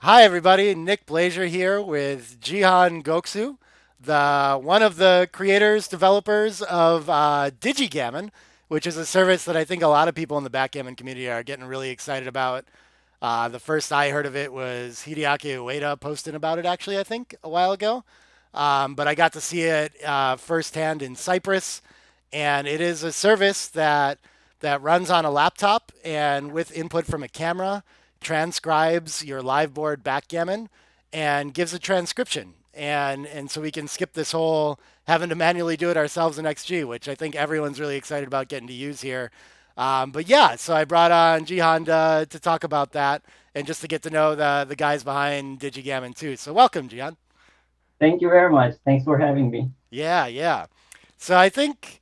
Hi, everybody. Nick Blazer here with Cihan Göksu, the one of the creators, developers of DigiGammon, which is a service that I think a lot of people in the backgammon community are getting really excited about. The first I heard of it was Hideaki Ueda posting about it, actually, I think, a while ago. But I got to see it firsthand in Cyprus, and it is a service that runs on a laptop and with input from a camera transcribes your live board backgammon and gives a transcription. And so we can skip this whole having to manually do it ourselves in XG, which I think everyone's really excited about getting to use here. But yeah, so I brought on Cihan to talk about that and just to get to know the guys behind DigiGammon too. So welcome, Cihan. Thank you very much. Thanks for having me. Yeah, yeah. So I think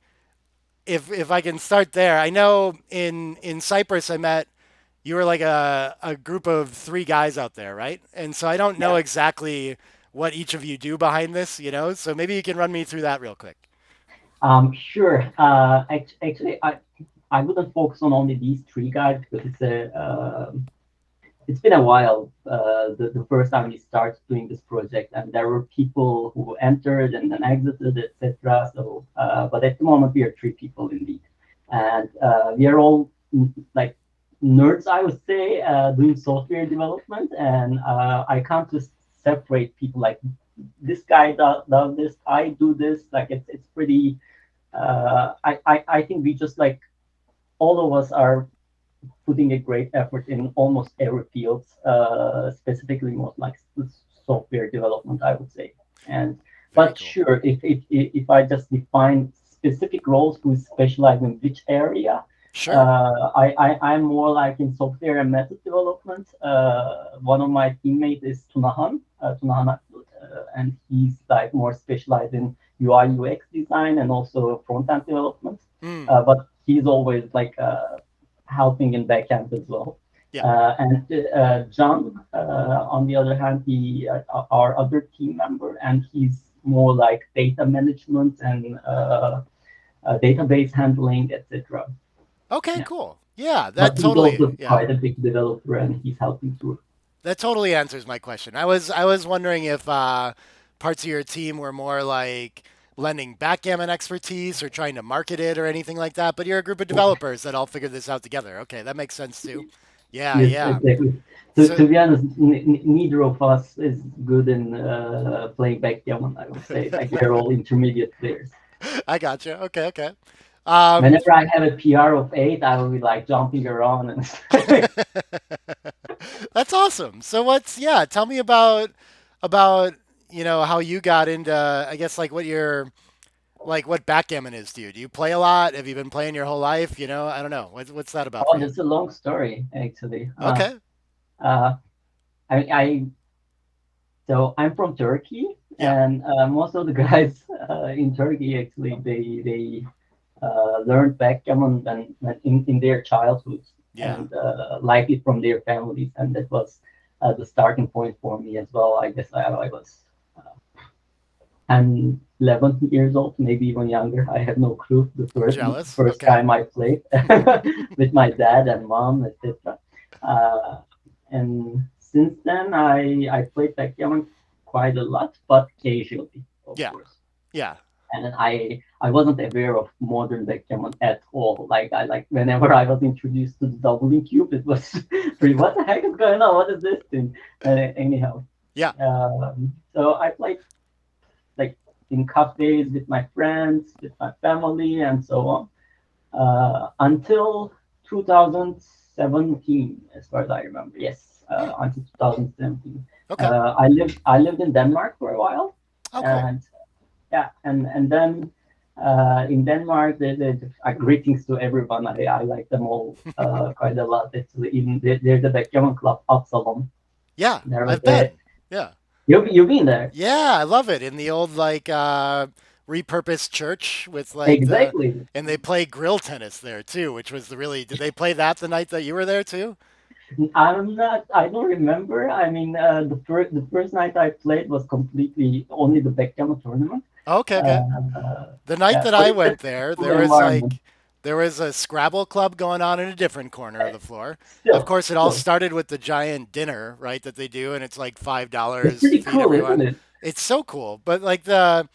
if I can start there, I know in Cyprus I met you were like a group of three guys out there, right? And so I don't know Yeah. exactly what each of you do behind this. So maybe you can run me through that real quick. Sure. Actually, I wouldn't focus on only these three guys because it's been a while. The first time we started doing this project, and there were people who entered and then exited, etc. So, but at the moment we are three people indeed, and we are all like nerds, I would say, doing software development, and I can't just separate people like this guy does this, I do this. Like it's pretty. I think we just like all of us are putting a great effort in almost every field, specifically most like software development, I would say. And Very but cool. sure, if I just define specific roles who specialize in which area, Sure. I'm more like in software and method development. One of my teammates is Tunahan, and he's like more specialized in UI UX design and also front end development. Mm, But he's always like helping in backend as well. yeah. And John, on the other hand, he our other team member, and he's more like data management and database handling, etc. Okay, Yeah, cool. Yeah, but that he's totally. also Yeah. quite a big developer, and he's helping too. That totally answers my question. I was wondering if parts of your team were more like lending backgammon expertise or trying to market it or anything like that, but you're a group of developers that all figured this out together. Okay, that makes sense too. Yeah, Yes, yeah. exactly. So To be honest, neither of us is good in playing backgammon. I would say like we're all intermediate players. I gotcha. Okay, okay. Um, Whenever I have a PR of 8, I will be like jumping around and that's awesome. So yeah, tell me about how you got into I guess like what backgammon is to you. Do you play a lot? Have you been playing your whole life? I don't know. What's that about for oh, you? that's a long story actually. Okay. Uh, I so I'm from Turkey, Yeah. and most of the guys in Turkey actually they learned backgammon in their childhood Yeah. and liked it from their families, and that was the starting point for me as well. I guess I was 10, 11 years old, maybe even younger. I have no clue. The Jealous. first Okay. time I played with my dad and mom, etc. Uh, and since then, I played backgammon quite a lot, but casually, of Yeah. course. Yeah. And I wasn't aware of modern backgammon at all. Like I like whenever I was introduced to the doubling cube, it was pretty. What the heck is going on? What is this thing? Anyhow, Yeah. so I played like in cafes with my friends, with my family, and so on, until 2017, as far as I remember. Yes, Hmm. until 2017. Okay. I lived in Denmark for a while, Oh, cool. and yeah, and then in Denmark, greetings to everyone. I like them all quite a lot. It's even there's a backgammon club, Absalom. Yeah. There was I've a been. Yeah. you've been there. Yeah, I love it. In the old like repurposed church with like Exactly. and they play grill tennis there too, which was did they play that the night that you were there too? I'm not. I don't remember. I mean, the first night I played was completely only the backgammon tournament. Okay, okay. Uh, The night yeah, that but I it's a went there, cool there was environment. like There was a Scrabble club going on in a different corner of Uh, the floor. Of Still, course, it all still, started with the giant dinner, right, that they do, and it's like five it's dollars pretty feed cool, isn't everyone. it? It's so cool. But like the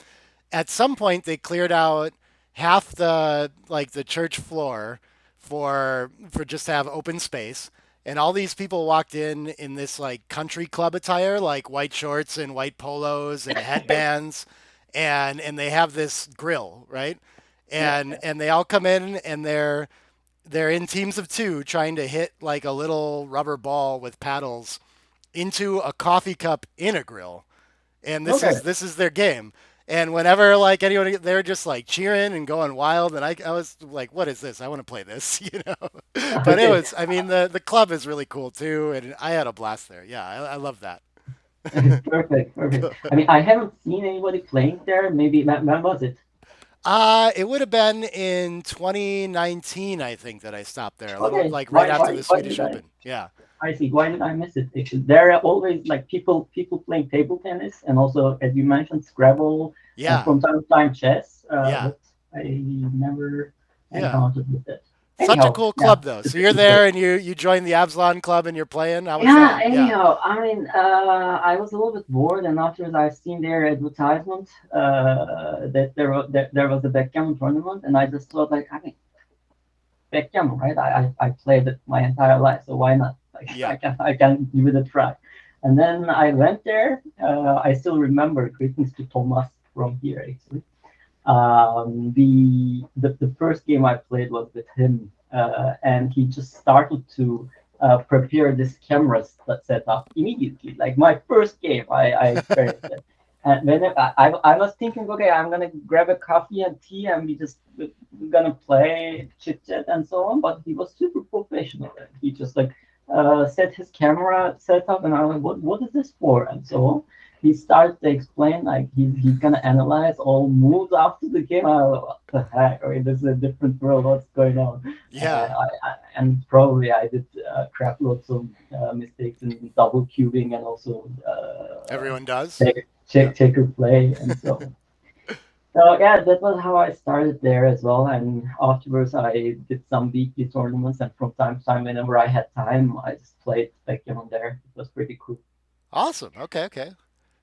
at some point they cleared out half the like the church floor for just to have open space, and all these people walked in this like country club attire, like white shorts and white polos and headbands, and they have this grill, right? Yeah. And they all come in and they're in teams of two trying to hit like a little rubber ball with paddles into a coffee cup in a grill, and this Okay. is this is their game. And whenever like anyone, they're just like cheering and going wild, and I was like, "What is this? I want to play this," you know. But it Okay. was, I mean, the club is really cool too, and I had a blast there. Yeah, I love that. Perfect. Perfect. I mean, I haven't seen anybody playing there. Maybe when was it? It would have been in 2019, I think, that I stopped there, a little Okay. like right after the Why Swedish did I? Open. Yeah, I see. Why did I miss it? There are always like people playing table tennis and also, as you mentioned, Scrabble and yeah, from time to time chess. yeah, But I never yeah. encountered with it. Such a Anyhow, cool yeah, club though. it's So a you're good place. there and you joined the Absalon club and you're playing. How was Yeah, that? Yeah, anyhow, I mean, I was a little bit bored, and afterwards I've seen their advertisement that there was a backgammon tournament, and I just thought like, I mean, backgammon, right? I played it my entire life, so why not? Like, yeah. I can give it a try. And then I went there. I still remember. Greetings to Thomas from here, actually. The first game I played was with him, and he just started to prepare this camera setup immediately. Like my first game, I experienced it. And when I was thinking, okay, I'm gonna grab a coffee and tea, and we just gonna play chit chat and so on. But he was super professional. He just like set his camera setup, and I was like, what is this for, and so on. He starts to explain like he's gonna analyze all moves after the game. What the heck? I mean, this is a different world. What's going on? Yeah, And probably I did crap loads of mistakes in double cubing and also everyone does. Yeah. checker play and so on. So yeah, that was how I started there as well. And afterwards, I did some weekly tournaments, and from time to time, whenever I had time, I just played backgammon there. It was pretty cool. Awesome. Okay, okay.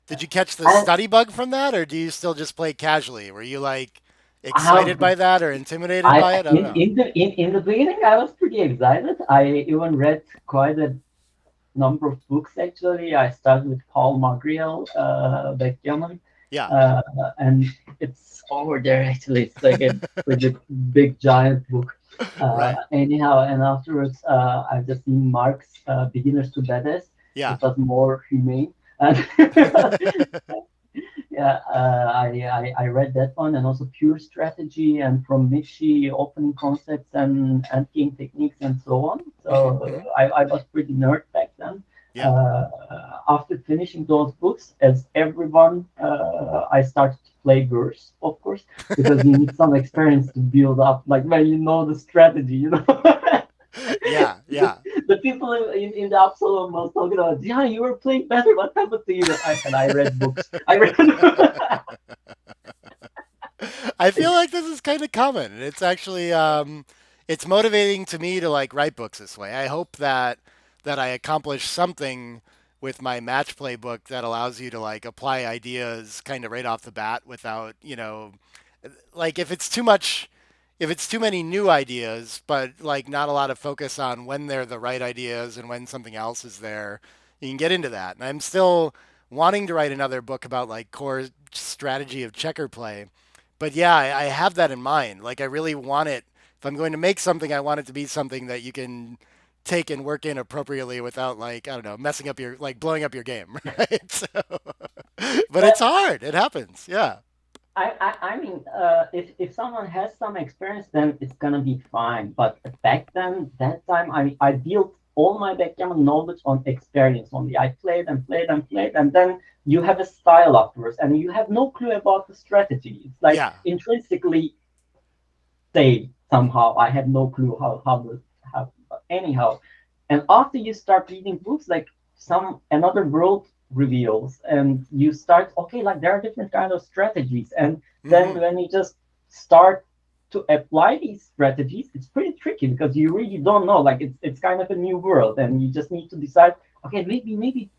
Did you catch the And study bug from that, or do you still just play casually? Were you like excited how by that or intimidated by it? I don't know. in the beginning I was pretty excited. I even read quite a number of books actually. I started with Paul Magriel, Backgammon, Yeah, uh, and it's over there actually. It's like a pretty big giant book. right. Anyhow, and afterwards I've just seen Mark's Beginners to Badass. Yeah. It was more humane. And yeah, I read that one and also Pure Strategy and from Michi opening concepts and game techniques and so on. Hmm, So hmm. I was pretty nerd back then. Yeah. After finishing those books, as everyone, I started to play Verse, of course, because you need some experience to build up, like when you know the strategy, you know. Yeah, the, yeah. the people in the Absalom was talking about, yeah, you were playing better. What happened to you? I read books. I read. I feel like this is kind of common. It's actually it's motivating to me to like write books this way. I hope that I accomplish something with my match play book that allows you to like apply ideas kind of right off the bat without, like if it's too much, if it's too many new ideas, but like not a lot of focus on when they're the right ideas and when something else is there, you can get into that. And I'm still wanting to write another book about like core strategy of checker play. But yeah, I have that in mind. Like I really want it. If I'm going to make something, I want it to be something that you can take and work in appropriately without like I don't know messing up your like blowing up your game, right? So, but it's But hard. It happens. Yeah. I mean, if someone has some experience, then it's gonna be fine. But back then, that time, I built all my backgammon knowledge on experience only. I played and played and played, and then you have a style afterwards, and you have no clue about the strategy. It's like Yeah. intrinsically say somehow. I had no clue how anyhow. And after you start reading books, like some another world reveals, and you start okay, like there are different kind of strategies, and then Hmm. when you just start to apply these strategies, it's pretty tricky because you really don't know. Like it's kind of a new world, and you just need to decide. Okay, maybe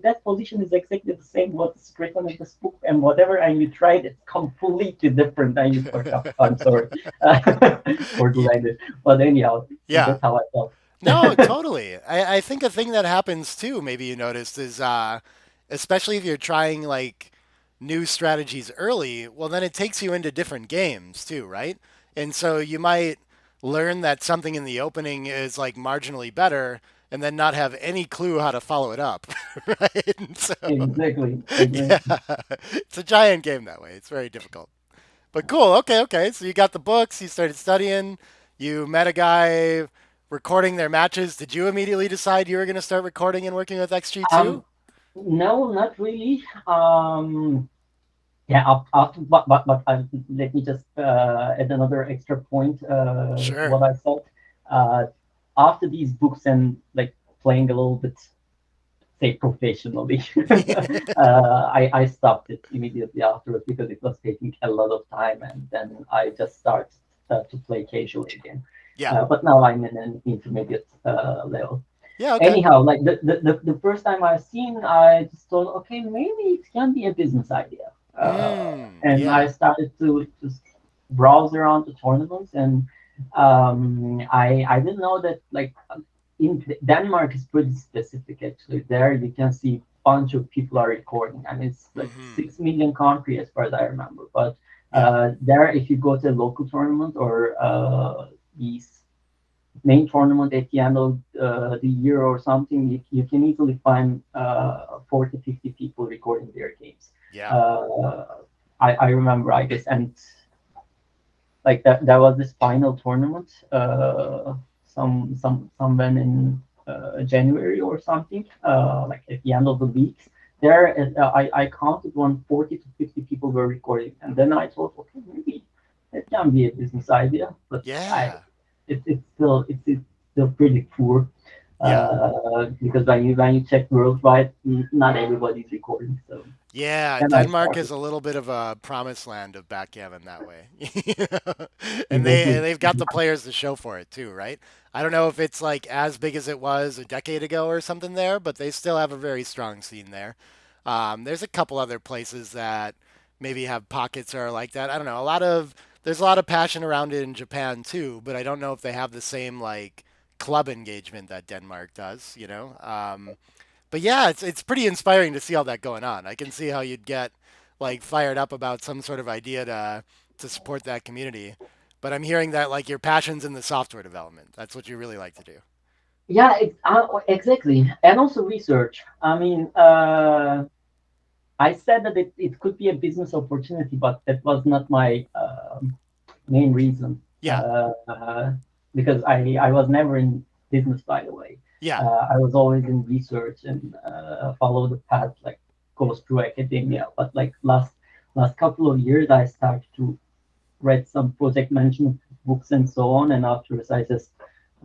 that position is exactly the same what's written in this book and whatever, and you tried it completely different, and you fuck up. I'm sorry for the Yeah. language, but anyhow, Yeah. that's how I felt. No, totally. I think a thing that happens too, maybe you noticed, is especially if you're trying like new strategies early, well, then it takes you into different games too, right? And so you might learn that something in the opening is like marginally better and then not have any clue how to follow it up, right? And so, Exactly, yeah, exactly. it's a giant game that way. It's very difficult. But cool. Okay, okay. So you got the books, you started studying, you met a guy recording their matches. Did you immediately decide you were going to start recording and working with XG2? Um, no, not really. Yeah, after, let me just add another extra point to Sure. what I said. Uh, After these books and like playing a little bit, say professionally, I stopped it immediately afterwards because it was taking a lot of time, and then I just started to play casually again. Yeah. But now I'm in an intermediate level. Yeah, okay. Anyhow, like the first time I've seen, I just thought, okay, maybe it can be a business idea. And I Yeah. started to just browse around the tournaments, and I didn't know that like in Denmark is pretty specific actually. There you can see bunch of people are recording, and it's like Mm-hmm. 6 million country as far as I remember. But Yeah. there, if you go to a local tournament or these main tournament at the end of the year or something, you can easily find 40, 50 people recording their games. Yeah. Uh, I remember, I guess, and like that was this final tournament, somewhere in January or something, like at the end of the week. There, I counted one 40 to 50 people were recording, and then I thought, okay, maybe it can be a business idea, but Yeah. it's still pretty poor Yeah. because when you check worldwide, not everybody's recording. So Yeah, then I Denmark started. is a little bit of a promised land of backgammon that way. You know? And Exactly. they've got the players to show for it too, right? I don't know if it's like as big as it was a decade ago or something there, but they still have a very strong scene there. There's a couple other places that maybe have pockets or like that. I don't know. There's a lot of passion around it in Japan too, but I don't know if they have the same like club engagement that Denmark does, you know? But yeah, it's pretty inspiring to see all that going on. I can see how you'd get like fired up about some sort of idea to support that community. But I'm hearing that like your passion's in the software development. That's what you really like to do. Yeah, exactly. And also research. I mean, I said that it could be a business opportunity, but that was not my main reason. Yeah. Because I was never in business, by the way. Yeah. I was always in research and follow the path like goes through academia. But like last couple of years, I started to read some project management books and so on, and afterwards I just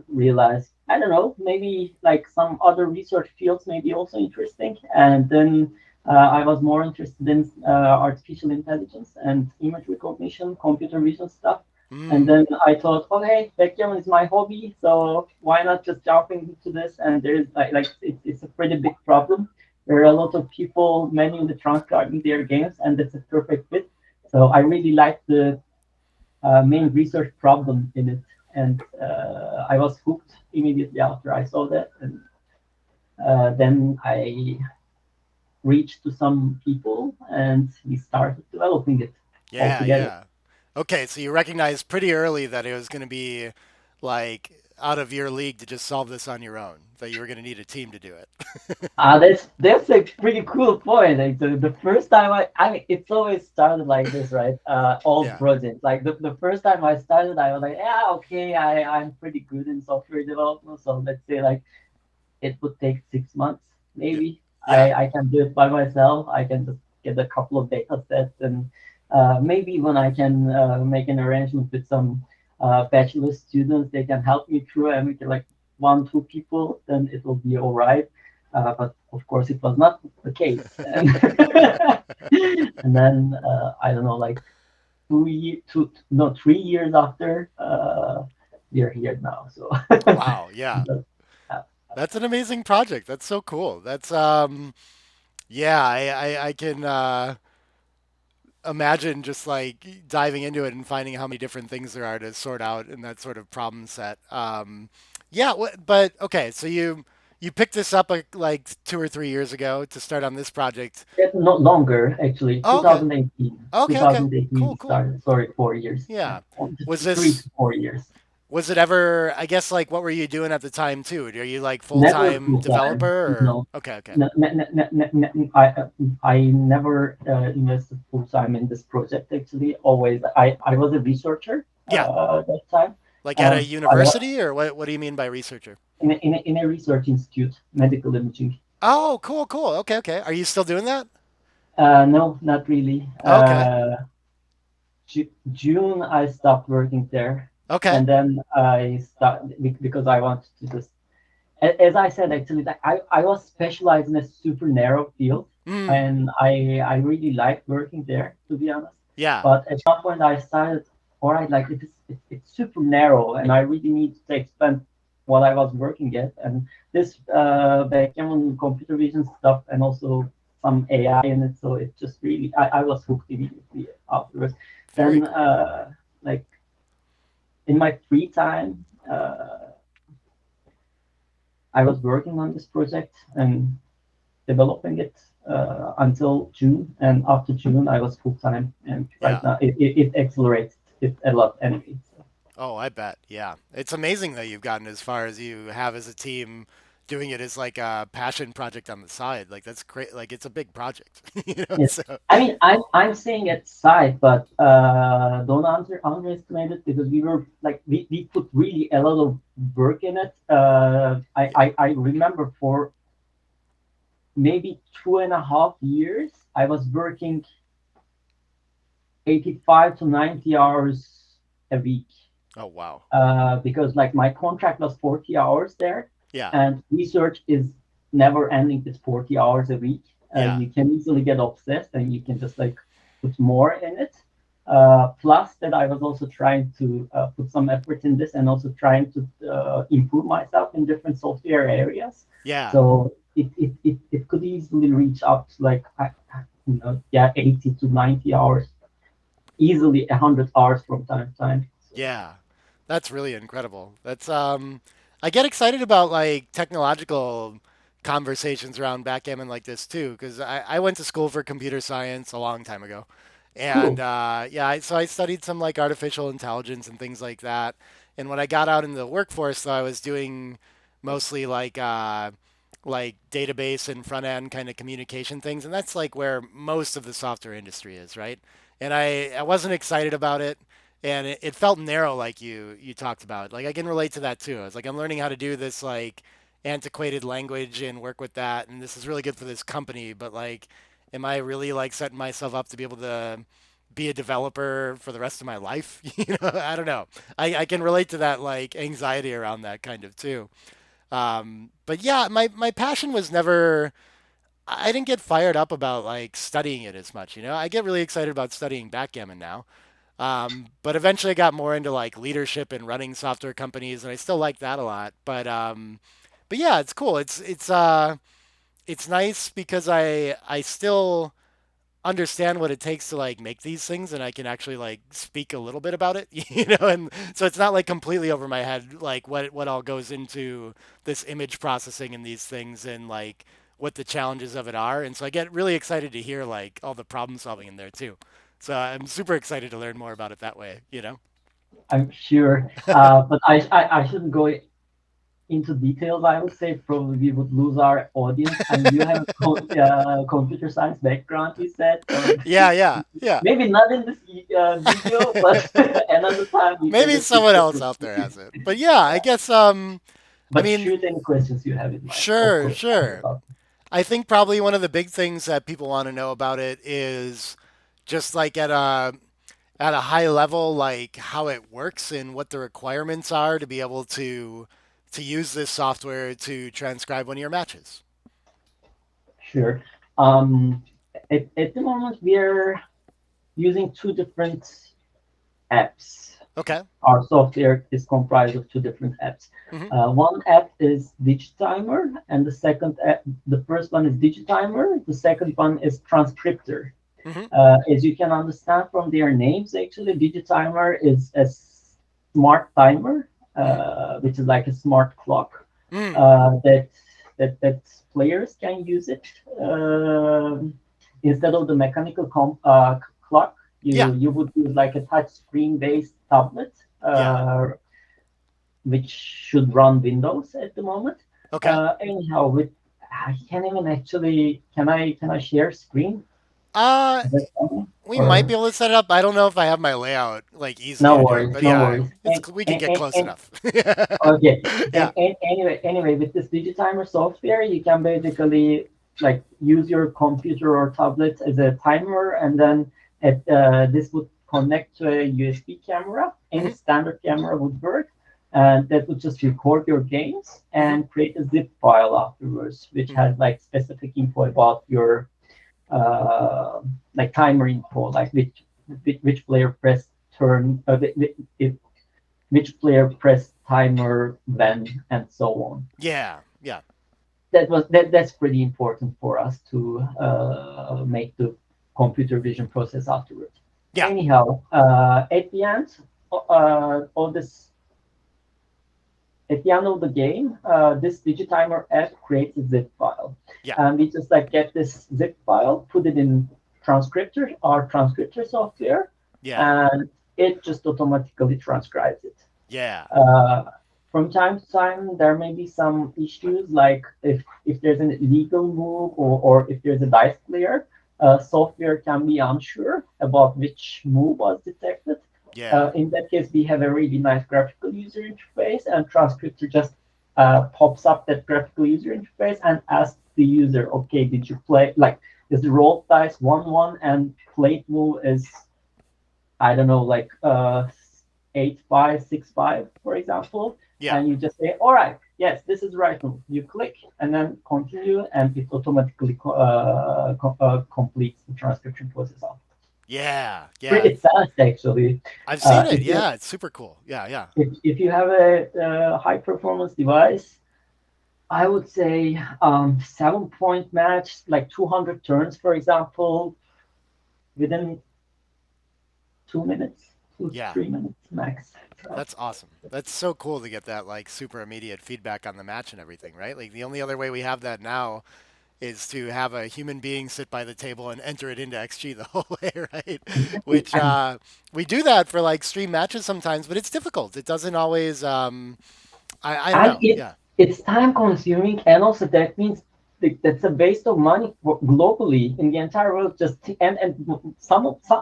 realized I don't know, maybe like some other research fields may be also interesting. And then I was more interested in artificial intelligence and image recognition, computer vision stuff. And Mm. then I thought, okay, backgammon is my hobby, so why not just jumping into this? And there's like it's a pretty big problem. There are a lot of people manually transcribing their games, and that's a perfect fit. So I really like the main research problem in it, and I was hooked immediately after I saw that. And then I reached to some people, and we started developing it all Yeah, together. yeah. Okay, so you recognized pretty early that it was going to be like out of your league to just solve this on your own, that you were going to need a team to do it. That's a pretty cool point. Like the first time I mean, it's always started like this, right? All Yeah. projects. Like the first time I started, I was like, yeah, okay, I'm pretty good in software development. So let's say like it would take 6 months, Yeah. maybe. Yeah. I can do it by myself. I can just get a couple of data sets, and maybe when I can make an arrangement with some bachelor students, they can help me through and we can like one, two people, then it will be all right. But of course, it was not the case. And, and then I don't know, like no, 3 years after, we are here now. So Wow, yeah. but, uh, That's an amazing project. That's so cool. That's yeah, I can imagine just like diving into it and finding how many different things there are to sort out in that sort of problem set. Yeah, but okay, so you picked this up like 2 or 3 years ago to start on this project. it's not longer actually. Oh, okay. 2018. Okay. 2018 Cool, we cool. started. Sorry, 4 years. Yeah, Yeah. Was 3 to this 4 years. was it ever, I guess like what were you doing at the time too? Are you like Never full-time full developer time. or No, okay, okay. no, no, no, no, no, no, I never invested full time in this project. Actually, always I was a researcher Yeah. that time, Like at a and I was university or what do you mean by researcher? in a research institute, medical imaging. Oh, cool, cool. Okay, okay. Are you still doing that? No, not really. Okay. June I stopped working there, Okay. and then I started because I wanted to just, as I said, actually, that I was specialized in a super narrow field, Mm, and I really liked working there, to be honest. yeah. But at some point, I started, all right, like it's super narrow, and I really need to expand what I was working at, and this backend computer vision stuff, and also some AI in it. So it just really, I was hooked immediately afterwards. Very Then, cool. like in my free time. I was working on this project and developing it until June, and after June, I was full time. And right Yeah. now, it accelerated it a lot anyway. So, Oh, I bet. Yeah. It's amazing that you've gotten as far as you have as a team doing it as like a passion project on the side. Like that's great. Like it's a big project, you know? yes, So, I mean, I'm saying it side, but don't underestimate it because we put really a lot of work in it. yeah. I remember for maybe 2.5 years, I was working 85 to 90 hours a week Oh, wow. because like my contract was 40 hours there, Yeah. and research is never ending with 40 hours a week. Yeah. You can easily get obsessed and you can just like put more in it. Plus that I was also trying to put some effort in this and also trying to improve myself in different software areas. Yeah. So it could easily reach up to like, yeah, 80 to 90 hours, easily 100 hours from time to time. So, Yeah. That's really incredible. That's I get excited about like technological conversations around backgammon like this too, because I went to school for computer science a long time ago. And cool. yeah, so I studied some like artificial intelligence and things like that. And when I got out in the workforce, though, I was doing mostly like database and front end kind of communication things, and that's like where most of the software industry is, right? And I wasn't excited about it, and it felt narrow, like you talked about. Like I can relate to that too. I was like, I'm learning how to do this like antiquated language and work with that, and this is really good for this company, but like am I really like setting myself up to be able to be a developer for the rest of my life? I don't know. I can relate to that like anxiety around that kind of too. But yeah, my passion was never. I didn't get fired up about like studying it as much. I get really excited about studying backgammon now. But eventually I got more into like leadership and running software companies, and I still like that a lot. But yeah, it's cool. It's nice because I still understand what it takes to like make these things, and I can actually like speak a little bit about it, and so it's not like completely over my head like what all goes into this image processing and these things and like what the challenges of it are. And so I get really excited to hear like all the problem solving in there too. So I'm super excited to learn more about it that way. I'm sure, but I shouldn't go into details. I would say probably we would lose our audience. And you have a computer science background, you said, so Yeah, yeah, yeah. maybe not in this video, but another time we can Maybe just someone discuss else it. out there has it. But yeah, I guess I But mean, shoot any questions you have in mind. Of sure, course, I'm sure. about. I think probably one of the big things that people want to know about it is just like at a high level, like how it works and what the requirements are to be able to use this software to transcribe one of your matches. Sure. Um, at the moment, we are using two different. apps. Okay. Our software is comprised of two different apps. Hmm. One app is Digitimer, and the first one is Digitimer. The second one is Transcriptor. Hmm. As you can understand from their names, actually, Digitimer is a smart timer, Hmm. which is like a smart clock Mm. that players can use it instead of the mechanical clock. Yeah. You would use like a touch screen based tablet, Yeah. which should run Windows at the moment. Okay. Anyhow, with I can't even actually can I share screen? Uh, Is that something? we might be Or able to set it up. I don't know if I have my layout like easily no to do it, worries, but no yeah, worries. it's we can get close And enough. okay. Yeah. Anyway, with this Digitimer software, you can basically like use your computer or tablet as a timer, and then this would connect to a USB camera. Any Hmm. standard camera would work, and that would just record your games Hmm. and create a zip file afterwards, which Hmm. has like specific info about your uh, like timer info, like which player pressed turn, if which player pressed timer when, and so on. Yeah. Yeah. That's pretty important for us to make the computer vision process afterwards. Yeah. Anyhow, of this at the end of the game, this Digitimer app creates a zip file, Yeah. and we just like get this zip file, put it in our transcriptor software, Yeah. and it just automatically transcribes it. Yeah. Uh, from time to time, there may be some issues, like if there's an illegal move or if there's a dice player, software can be unsure about which move was detected. Yeah. In that case, we have a really nice graphical user interface, and Transcriptor just pops up that graphical user interface and asks the user, okay, did you play, like, is the roll dice 1-1 and played move is, I don't know, like 8-5, 6-5, for example, Yeah. and you just say, all right, yes, this is the right move. You click and then continue, and it automatically completes the transcription process. Yeah. Yeah. Pretty fast, actually. I've seen it. If you Yeah, it's super cool. Yeah. Yeah. if you have a high performance device, I would say 7 point match, like 200 turns, for example, within 2 minutes, two to Yeah. 3 minutes max. So, That's awesome. That's so cool to get that like super immediate feedback on the match and everything, right? Like the only other way we have that now is to have a human being sit by the table and enter it into XG the whole way, right? Which and we do that for like stream matches sometimes, but it's difficult. It doesn't always. I don't and know. it Yeah. it's time consuming, and also that means that's a waste of money globally in the entire world. And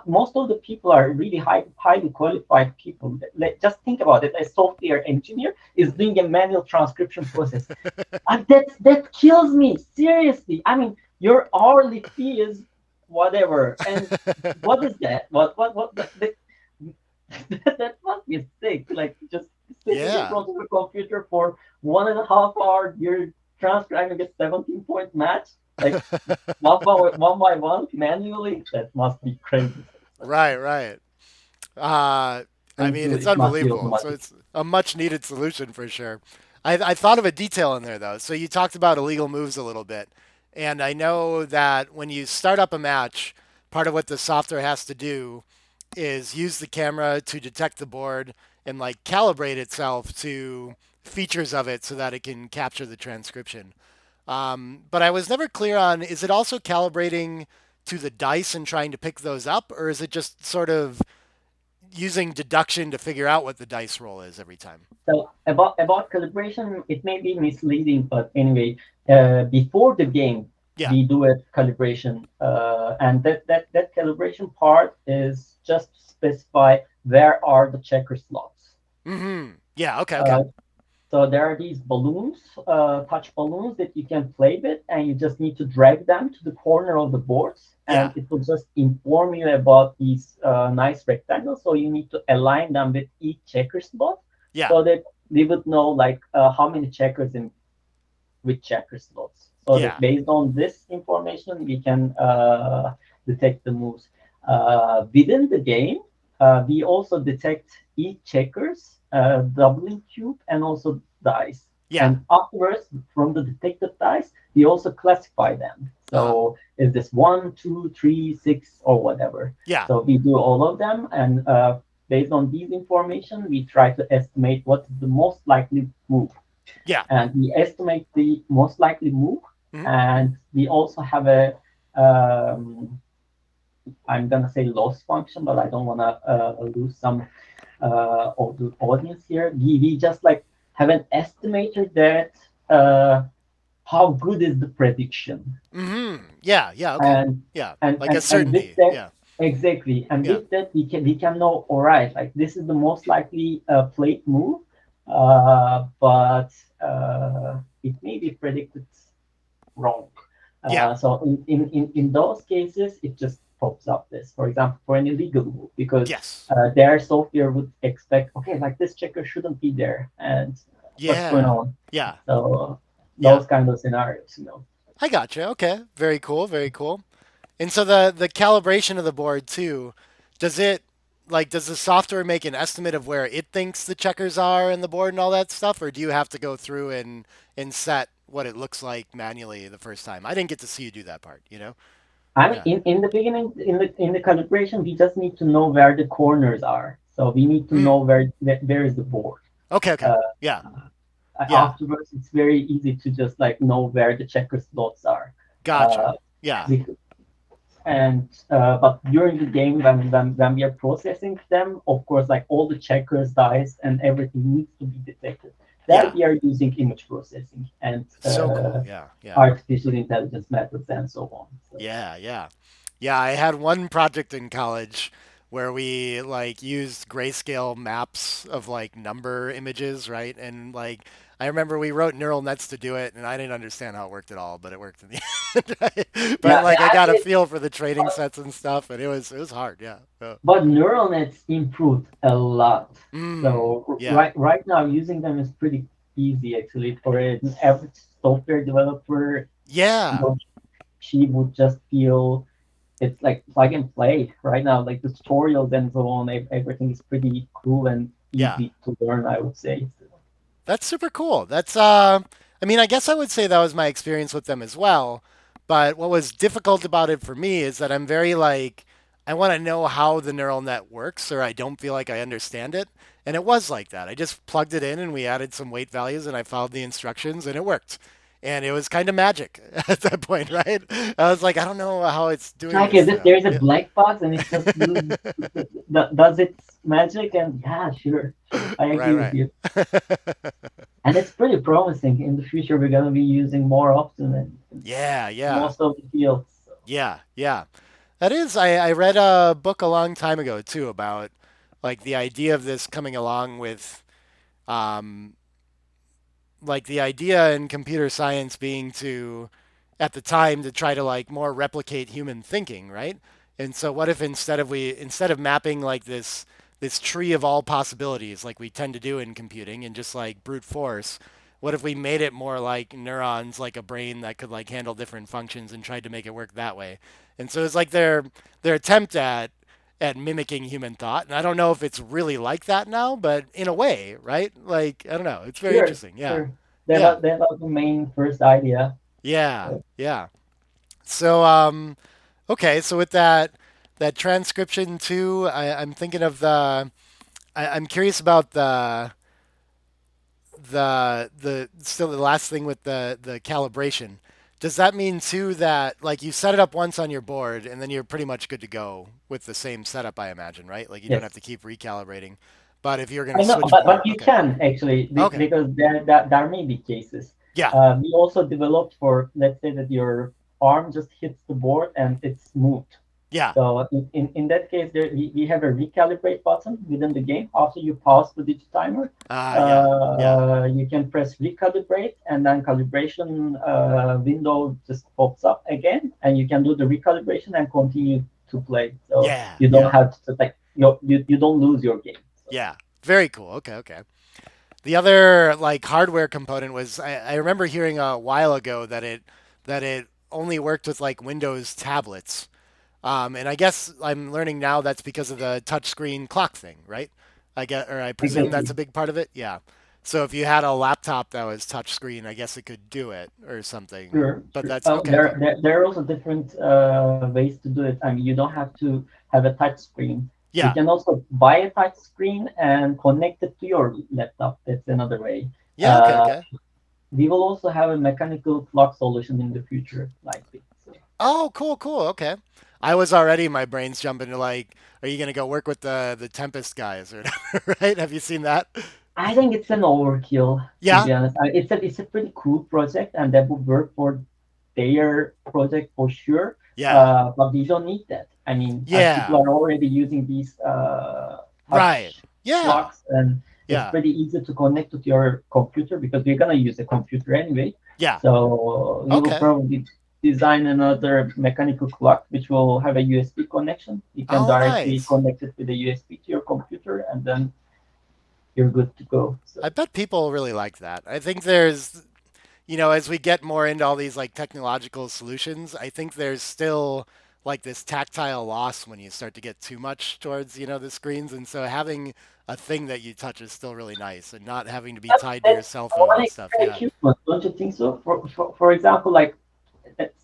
most of the people are really highly qualified people. Just think about it: a software engineer is doing a manual transcription process. That kills me, seriously. I mean, your hourly fee is whatever, and what is that? What that must be sick. Like just sitting in Yeah. front of a computer for 1.5 hours, you're transcribing a 17 point match, like one by one manually. That must be crazy. Right. Right. Uh, I mean, Thankfully, it's it must be unbelievable. So automatic. it's a much needed solution for sure. I thought of a detail in there though. So you talked about illegal moves a little bit. And I know that when you start up a match, part of what the software has to do is use the camera to detect the board and like calibrate itself to features of it so that it can capture the transcription. But I was never clear on, is it also calibrating to the dice and trying to pick those up, or is it just sort of using deduction to figure out what the dice roll is every time? So about calibration, it may be misleading, but anyway, before the game, Yeah. we do a calibration, and that calibration part is just to specify where are the checker slots. Mm-hmm. Yeah. Okay. Okay. Uh, so there are these balloons, touch balloons that you can play with, and you just need to drag them to the corner of the boards, and Yeah. it will just inform you about these nice rectangles. So you need to align them with each checker slot, Yeah. so that we would know like how many checkers in which checker slots. So that Yeah. based on this information, we can detect the moves within the game. we also detect each checkers, doubling cube, and also dice. Yeah. And afterwards, from the detected dice, we also classify them. Uh-huh. So is this one, two, three, six, or whatever? Yeah. So we do all of them, and based on these information, we try to estimate what is the most likely move. Yeah. And we estimate the most likely move, Hmm. and we also have a I'm gonna say loss function, but I don't wanna lose some of the audience here. We just like have an estimator that how good is the prediction, Hmm. Yeah. Yeah. Okay. and Yeah. and Like a and, and with certainty. that Yeah. exactly, and Yeah. with that we can know, all right, like this is the most likely played move, but it may be predicted wrong. Yeah. So in those cases, it just pops up this, for example, for an illegal move, because Yes. their software would expect, okay, like this checker shouldn't be there, and what's going Yeah. on? Yeah. So Yeah. those kind of scenarios. I gotcha. Okay. Very cool. Very cool. And so the calibration of the board too, does it does the software make an estimate of where it thinks the checkers are in the board and all that stuff, or do you have to go through and set what it looks like manually the first time? I didn't get to see you do that part, you know? I mean, Yeah. in the beginning, in the calibration, we just need to know where the corners are. So we need to Mm. know where is the board. Okay, okay. Uh, Yeah. Yeah. Afterwards, it's very easy to just like know where the checker slots are. Gotcha. Uh, Yeah. and but during the game, when we are processing them, of course, like all the checkers, dice, and everything needs to be detected. There Yeah. we are using image processing and So cool. Yeah. Yeah. artificial intelligence methods and so on. So Yeah. Yeah. Yeah, I had one project in college where we used grayscale maps of number images, right? And I remember we wrote neural nets to do it, and I didn't understand how it worked at all, but it worked in the end, right? But yeah, I got a it, feel for the training sets and stuff, and it was hard, yeah. but neural nets improved a lot. So Yeah. right now using them is pretty easy actually for an average software developer. You Yeah. know, she would just feel it's like plug and play right now. Like the tutorials and so on, everything is pretty cool and Yeah. easy to learn, I would say. That's super cool. I mean, I guess I would say that was my experience with them as well. But what was difficult about it for me is that I'm very I want to know how the neural net works, or I don't feel like I understand it. And it was like that. I just plugged it in and we added some weight values and I followed the instructions and it worked. And it was kind of magic at that point, right? I was like, I don't know how it's It's doing like this as if now. there's a Yeah. black box and it just does its magic. And yeah, sure, I Right, agree with right. you. And it's pretty promising. In the future, we're going to be using more often in Yeah, yeah. most of the fields. So. Yeah, yeah. That is, I read a book a long time ago too about the idea of this coming along with um, the idea in computer science being to at the time to try to more replicate human thinking, right? And so what if instead of mapping this tree of all possibilities like we tend to do in computing and just brute force, what if we made it more like neurons, like a brain that could handle different functions and tried to make it work that way? And so it's like their attempt at mimicking human thought. And I don't know if it's really like that now, but in a way, right? I don't know. It's very Sure, interesting. Yeah. sure. That Yeah. was, that was the main first idea. Yeah. So, Yeah. So okay, so with that transcription too, I'm thinking of I'm curious about the still the last thing with the calibration. Does that mean too that you set it up once on your board and then you're pretty much good to go with the same setup, I imagine, right? Like you don't have to yes. keep recalibrating. But if you're going to I know, switch but board, you okay. can actually Okay. because there may be cases. Yeah. We also developed for, let's say that your arm just hits the board and it's moved. Yeah. So in that case, we have a recalibrate button within the game. After you pause the digitimer, Yeah. Yeah. you can press recalibrate, and then calibration window just pops up again, and you can do the recalibration and continue to play. So Yeah. you don't Yeah. have to like you don't lose your game. So. Yeah. Very cool. Okay. Okay. The other hardware component was I remember hearing a while ago that it only worked with Windows tablets. And I guess I'm learning now that's because of the touchscreen clock thing, right? I get, or I presume that's Exactly. a big part of it. Yeah. So if you had a laptop that was touchscreen, I guess it could do it or something. Sure, But sure. that's okay. Okay. There are also different ways to do it. I mean, you don't have to have a touch screen. You Yeah. can also buy a touch screen and connect it to your laptop. That's another way. Yeah. Okay. Uh, Okay. we will also have a mechanical clock solution in the future, likely. So Oh, cool. Cool. Okay. I was already my brain's jumping to like, are you gonna go work with the Tempest guys or whatever, right? Have you seen that? I think it's an overkill, to Yeah. be honest. It's a pretty cool project, and that would work for their project for sure. Yeah. But we don't need that. I mean, people Yeah. are already using these Right. touch Yeah. clocks, and it's Yeah. pretty easy to connect to your computer because we're gonna use a computer anyway. Yeah. So we will Okay. probably design another mechanical clock which will have a USB connection. You can Oh, directly nice. connect it with a USB to your computer, and then you're good to go. I So. bet people really like that. I think there's, as we get more into all these like technological solutions, I think there's still like this tactile loss when you start to get too much towards, the screens. And so having a thing that you touch is still really nice and not having to be tied to your That's cell phone one and stuff. extra Yeah. achievement, don't you think so? For example, like that's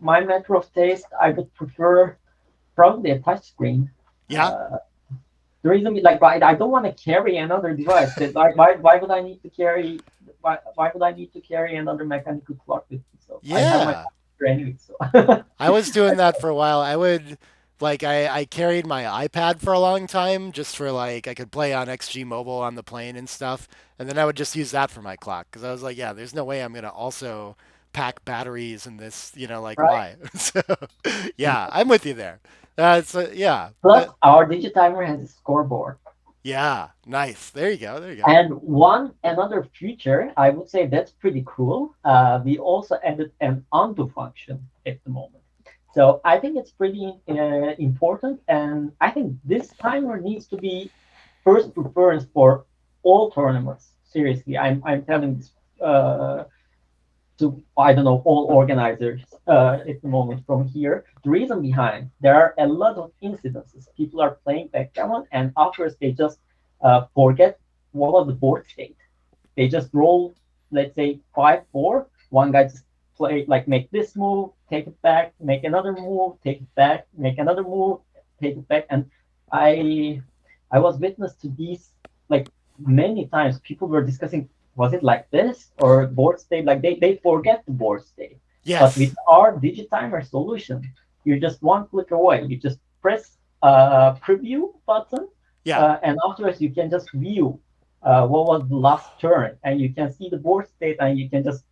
my matter of taste, I would prefer probably a touch screen. Yeah. Uh, the reason, like, I don't want to carry another device. That why would I need to carry? Why would I need to carry another mechanical clock with me? So I have my Yeah. computer anyway. So I was doing that for a while. I would like I carried my iPad for a long time just for like I could play on XG Mobile on the plane and stuff, and then I would just use that for my clock because I was like, yeah, there's no way I'm gonna also pack batteries in this, like right. why? So yeah, I'm with you there. Yeah, Plus, our Digitimer has a scoreboard. yeah, nice. There you go. There you go. And one another feature, I would say that's pretty cool. We also added an undo function at the moment. So I think it's pretty important, and I think this timer needs to be first preference for all tournaments. Seriously, I'm telling this to I don't know all organizers at the moment from here. The reason behind there are a lot of incidences. People are playing backgammon, and afterwards they just forget what was the board state. They just roll, let's say 5-4. One guy just play like make this move, take it back, make another move, take it back, make another move, take it back, and I I was witness to these like many times. People were discussing was it like this or board state like they forget the board state, but with Yes. our digitimer solution you're just one click away. You just press preview button, Yeah. and afterwards you can just view what was the last turn, and you can see the board state, and you can just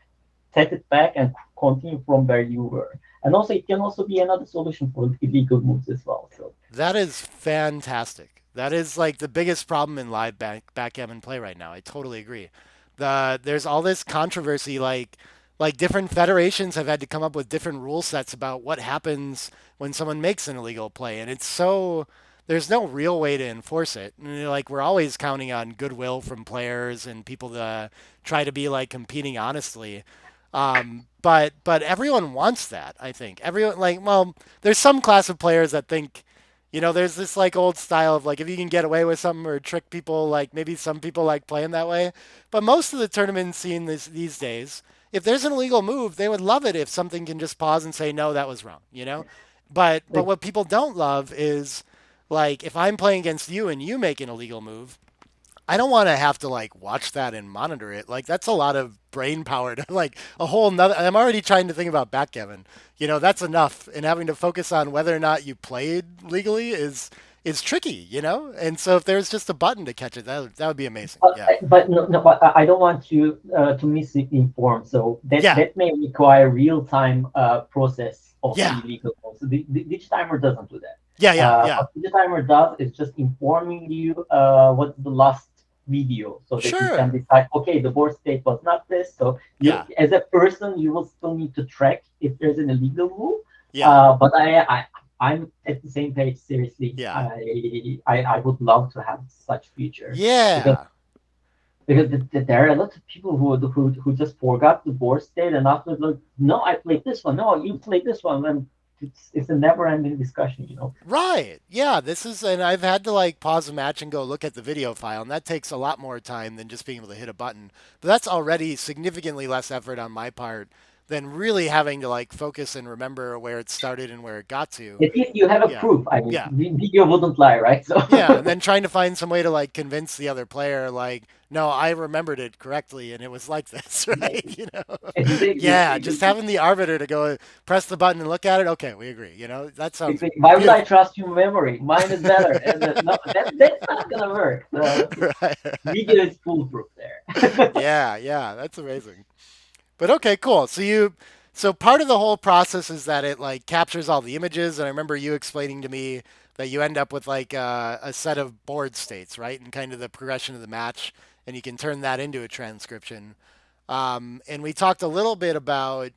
set it back and continue from where you were. And also it can also be another solution for illegal moves as well. So That is fantastic. That is like the biggest problem in live backgammon play right now. I totally agree. There's all this controversy like different federations have had to come up with different rule sets about what happens when someone makes an illegal play and it's so there's no real way to enforce it. And, like we're always counting on goodwill from players and people to try to be like competing honestly. But everyone wants that. I think everyone like well, there's some class of players that think, there's this like old style of like if you can get away with something or trick people, like maybe some people like playing that way. But most of the tournament scene these days, if there's an illegal move, they would love it if something can just pause and say no, that was wrong. But like, what people don't love is like if I'm playing against you and you make an illegal move, I don't want to have to like watch that and monitor it. Like that's a lot of brain power to like a whole nother. I'm already trying to think about backgammon. That's enough, and having to focus on whether or not you played legally is tricky. And so if there's just a button to catch it, that would be amazing. Yeah, but no, no, but I don't want you to misinform. So that yeah, that may require real time process of yeah, illegal moves. So the Digitimer doesn't do that. yeah, yeah, yeah. What Digitimer does is just informing you what's the last video, so that you can Sure. decide. Okay, the board state was not this. So you, Yeah, as a person, you will still need to track if there's an illegal move. yeah, But I'm at the same page. Seriously, yeah, I would love to have such feature because yeah. there are a lot of people who just forgot the board state and after like no I played this one, no you played this one, and it's a never-ending discussion, you know. Right. Yeah, this is, and I've had to like pause a match and go look at the video file, and that takes a lot more time than just being able to hit a button. But that's already significantly less effort on my part than really having to like focus and remember where it started and where it got to. At least you have a Yeah. proof. I mean, Yeah. video wouldn't lie, right? So Yeah, and then trying to find some way to like convince the other player, like, no, I remembered it correctly, and it was like this, right? You know, yeah, just exactly. having the arbiter to go press the button and look at it. Okay, we agree. You know, that sounds Exactly. Why would I beautiful. trust your memory? Mine is better. And no, that's not gonna work. Right. Video is foolproof there. Yeah, yeah, that's amazing. But okay, cool. So part of the whole process is that it like captures all the images, and I remember you explaining to me that you end up with like a set of board states, right, and kind of the progression of the match, and you can turn that into a transcription. And we talked a little bit about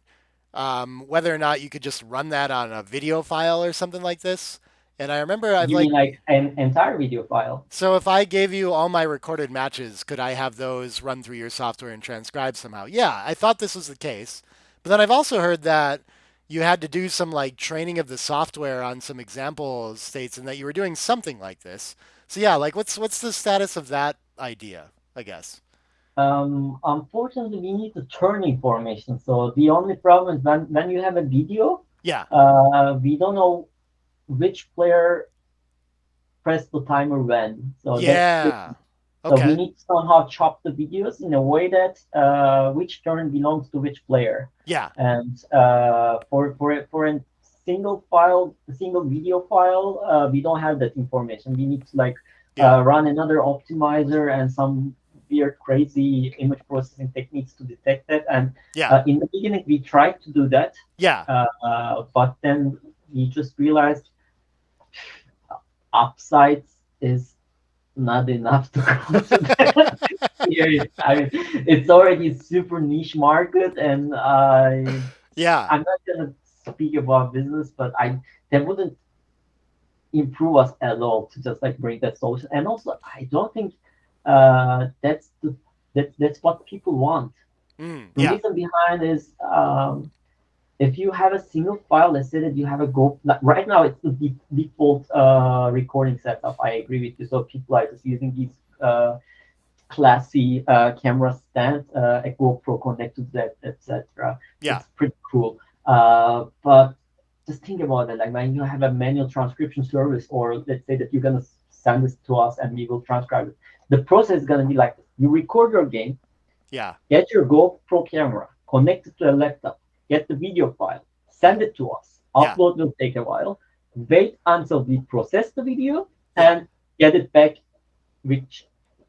whether or not you could just run that on a video file or something like this. And I remember I've You mean like, like an entire video file? so if I gave you all my recorded matches, could I have those run through your software and transcribe somehow? Yeah, I thought this was the case. But then I've also heard that you had to do some like training of the software on some example states and that you were doing something like this. So yeah, like what's the status of that idea, I guess? Unfortunately, we need to turn information. So the only problem is when you have a video, Yeah. we don't know which player pressed the timer when. So that's Yeah. so we Okay. need to somehow chop the videos in a way that which turn belongs to which player. Yeah. And for a single video file, we don't have that information. We need to like Yeah. run another optimizer and some weird, crazy image processing techniques to detect that. And Yeah. in the beginning, we tried to do that, Yeah. but then we just realized upsides is not enough to consider. Yeah, I mean, it's already a super niche market, and Yeah. I'm not gonna speak about business, but I that wouldn't improve us at all to just like bring that solution. And also, I don't think that's what people want. The Yeah. reason behind is if you have a single file, let's say that you have a go. Like right now, it's the default recording setup. I agree with you. So people are just using these classy camera stand, a GoPro connected to that, etc. Yeah. It's pretty cool. But just think about it. Like when you have a manual transcription service, or let's say that you're gonna send this to us and we will transcribe it. The process is gonna be like this. You record your game, Yeah. get your GoPro camera, connect it to a laptop, get the video file, send it to us. Yeah. Upload will take a while. Wait until we process the video Yeah. and get it back with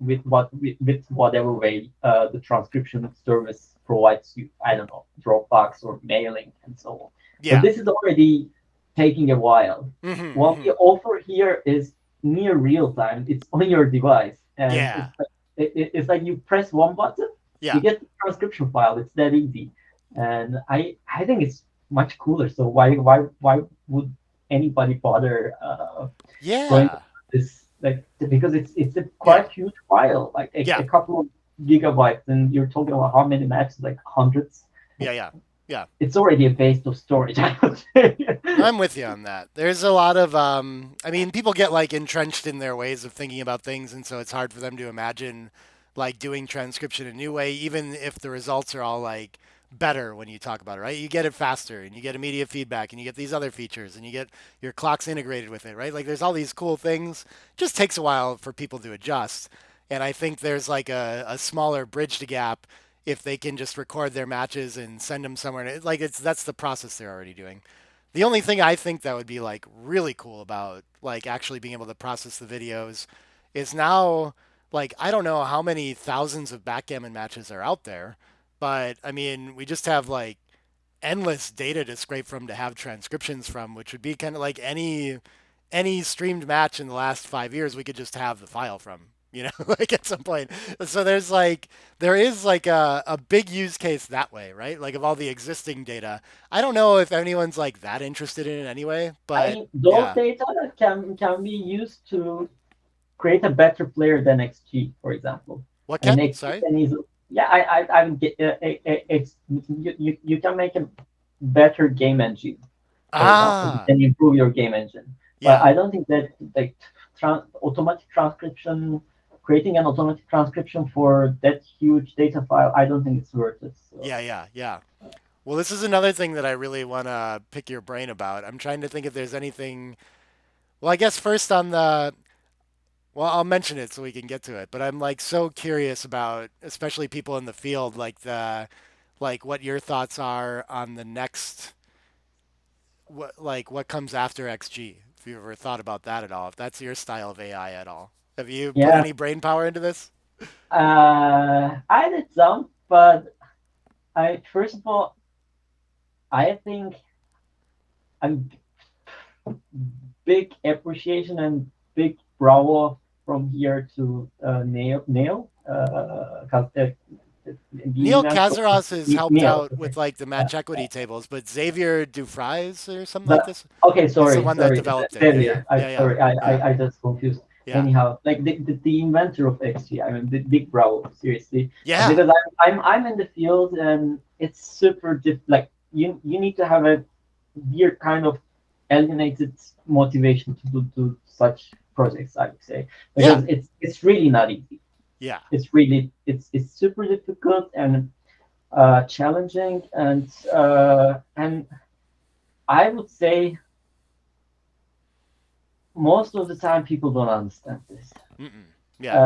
with whatever way the transcription service provides you. I don't know, Dropbox or mailing and so on. But Yeah. this is already taking a while. What we Hmm. offer here is near real time. It's on your device, and Yeah. it's like you press one button, you Yeah. get the transcription file. It's that easy, and I think it's much cooler. So why would anybody bother going Yeah. this like because it's a Yeah. quite huge file, like Yeah. a couple of gigabytes, and you're talking about how many matches, like hundreds. Yeah. Yeah. Yeah. It's already a waste of storage, I would say. I'm with you on that. There's a lot of, I mean, people get like entrenched in their ways of thinking about things, and so it's hard for them to imagine like doing transcription a new way, even if the results are all like better when you talk about it, right? You get it faster, and you get immediate feedback, and you get these other features, and you get your clocks integrated with it, right? Like there's all these cool things. It just takes a while for people to adjust, and I think there's like a smaller bridge to gap if they can just record their matches and send them somewhere. Like it's that's the process they're already doing. The only thing I think that would be like really cool about like actually being able to process the videos is now like I don't know how many thousands of backgammon matches are out there, but I mean we just have like endless data to scrape from to have transcriptions from, which would be kind of like any streamed match in the last 5 years we could just have the file from, you know, like at some point. So there is like a big use case that way, right? Like of all the existing data. I don't know if anyone's like that interested in it anyway, I but mean, those yeah. data can be used to create a better player than XG, for example. What I mean, can? XG Sorry. can easily, yeah, I would get, it's you can make a better game engine. for example, you Ah, can improve your game engine. But yeah. I don't think that like automatic transcription, creating an automatic transcription for that huge data file, I don't think it's worth it. So Yeah, yeah, yeah. Well, this is another thing that I really want to pick your brain about. I'm trying to think if there's anything. Well, I guess first on the. Well, I'll mention it so we can get to it. But I'm like so curious about, especially people in the field, like what your thoughts are on the next, what comes after XG. If you ever thought about that at all, if that's your style of AI at all, have you put yeah, any brain power into this? I did some, but I first of all, I think I'm big appreciation and big bravo from here to Neil, the Neil inventor of Kazaros has helped Neil. out Okay. with like the Uh, match equity tables, but Xavier Dufresne or something like but this okay, is the sorry, one that sorry, developed it. Yeah, yeah, Xavier. I yeah, yeah, sorry, yeah, I just confused. yeah, Anyhow, like the inventor of XG, I mean, big bravo, seriously, yeah, because I'm in the field and it's super like you need to have a weird kind of alienated motivation to do such projects, I would say, yeah, because it's really not easy. yeah, It's really it's super difficult and challenging, and I would say most of the time people don't understand this. mm-mm, yeah,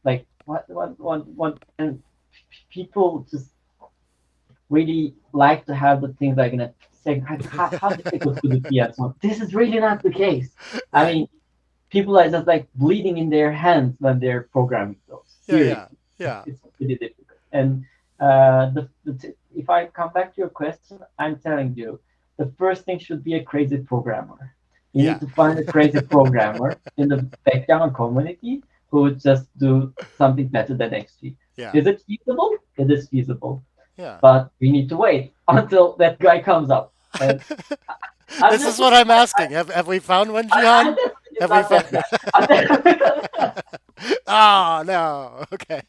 Like what, and people just really like to have the things like in a second. How difficult could it be? And so on. This is really not the case. I right. mean, people are just like bleeding in their hands when they're programming those. Yeah, yeah, Seriously, yeah, it's really difficult. And if I come back to your question, I'm telling you, the first thing should be a crazy programmer. You need yeah, to find a crazy programmer in the background community who would just do something better than XG. yeah, Is it feasible? It is feasible, yeah. but we need to wait until that guy comes up. And I'm This just is what I'm asking. Have we found one, I'm Jihan? definitely Have we not found? that guy. I'm definitely, Oh no. Okay.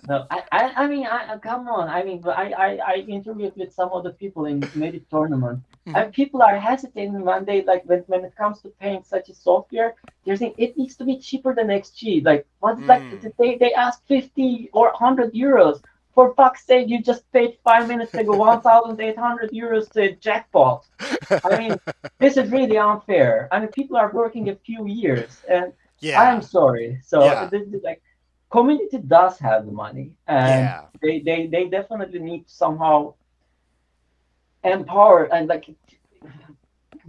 no, I mean, come on. I mean, I interviewed with some of the people in Medic tournament, Mhm. and people are hesitating when they like when it comes to paying such a software. They're saying it needs to be cheaper than XG. Like, what's like Mm. they ask 50 or 100 euros. For fuck's sake, you just paid 5 minutes ago 1,800 euros to a jackpot. I mean, this is really unfair. I mean, people are working a few years, and I'm Yeah. sorry. So Yeah. this is like community does have the money, and Yeah. they definitely need to somehow empower and like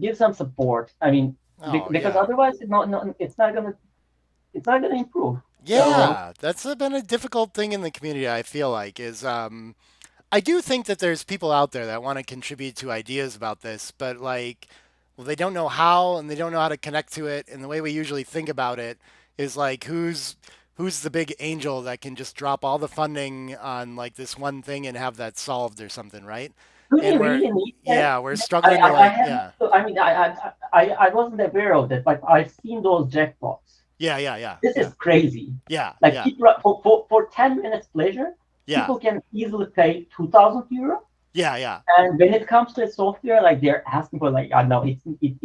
give some support. I mean, Oh because yeah. otherwise, it's not gonna improve. So Yeah. That's been a difficult thing in the community. I feel like is I do think that there's people out there that want to contribute to ideas about this, but like, well, they don't know how and they don't know how to connect to it. And the way we usually think about it is like, who's the big angel that can just drop all the funding on like this one thing and have that solved or something, right? do they And really need that? we're struggling to I like, have yeah, I mean I wasn't aware of that, but I've seen those jackpots. yeah, yeah, yeah, This yeah, is crazy. yeah, Like yeah, people for 10 minutes pleasure, yeah, people can easily pay 2,000 euro. yeah, yeah, And when it comes to a software, like they're asking for like, no, it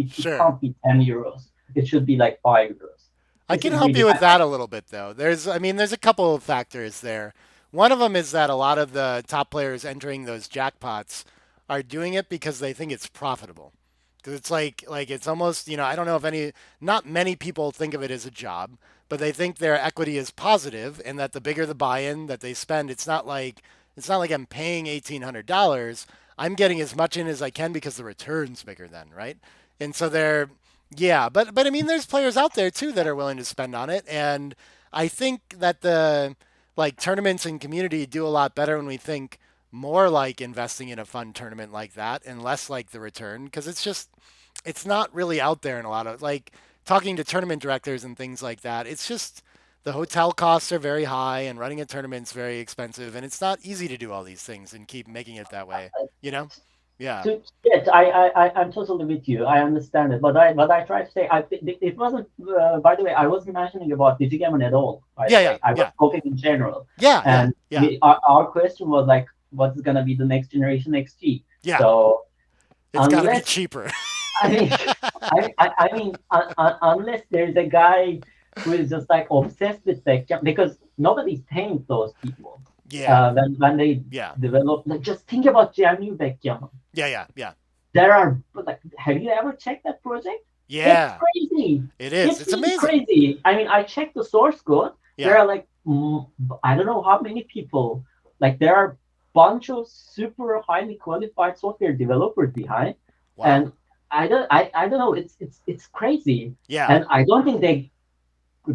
sure. can't be 10 euros. It should be like 5 euros. I This can is help really, you with that a little bit though. I mean, there's a couple of factors there. One of them is that a lot of the top players entering those jackpots are doing it because they think it's profitable. Because it's like it's almost, I don't know if not many people think of it as a job, but they think their equity is positive and that the bigger the buy-in that they spend, it's not like I'm paying $1,800. I'm getting as much in as I can because the return's bigger then, right? And so yeah, but I mean, there's players out there too that are willing to spend on it, and I think that the like tournaments and community do a lot better when we think more like investing in a fun tournament like that and less like the return because it's not really out there in a lot of like talking to tournament directors and things like that. It's just the hotel costs are very high and running a tournament's very expensive and it's not easy to do all these things and keep making it that way, you know? Yeah. yes, I'm totally with you. I understand it, but I try to say, it wasn't. By the way, I wasn't mentioning about DigiGammon at all. By Yeah, the yeah, way, I was yeah. talking in general, Yeah, yeah, and yeah. our question was like, what's gonna be the next generation XG? Yeah. So It's got to be unless cheaper. I mean, I mean, unless there's a guy who is just like obsessed with backgammon, because nobody's paying those people. Yeah, When they yeah, develop, like, just think about GNU backgammon. yeah, yeah, yeah, There are like, have you ever checked that project? It's yeah. crazy. It is. It's It's really amazing. crazy. I mean, I checked the source code. There Yeah. are like I don't know how many people. Like there are bunch of super highly qualified software developers behind, Wow. and I don't know. It's crazy, Yeah. and I don't think they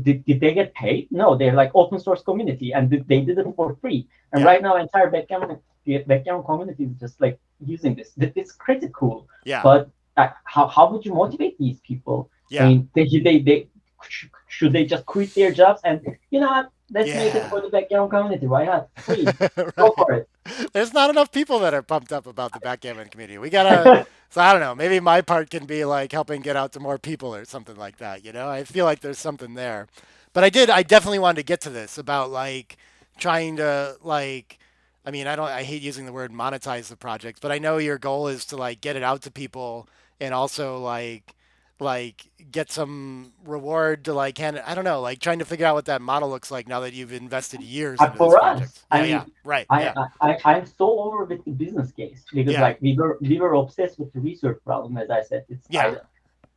did they get paid? No, they're like open source community, and they did it for free. And Yeah. right now, entire backgammon community is just like using this. It's pretty cool. Yeah. But how would you motivate these people? I Yeah. mean, they should they just quit their jobs and let's make it Yeah. for the backgammon community? Why not? Free, go Right. for it. There's not enough people that are pumped up about the backgammon community. We gotta. So I don't know. Maybe my part can be like helping get out to more people or something like that. I feel like there's something there. But I did. I definitely wanted to get to this about like trying to like. I mean, I don't. I hate using the word monetize the project, but I know your goal is to like get it out to people and also like get some reward to like hand it. I don't know, like trying to figure out what that model looks like now that you've invested years into this For us, project. I Yeah, yeah, mean, right. I, Yeah, I'm so over with the business case because yeah, like we were obsessed with the research problem, as I said. yeah,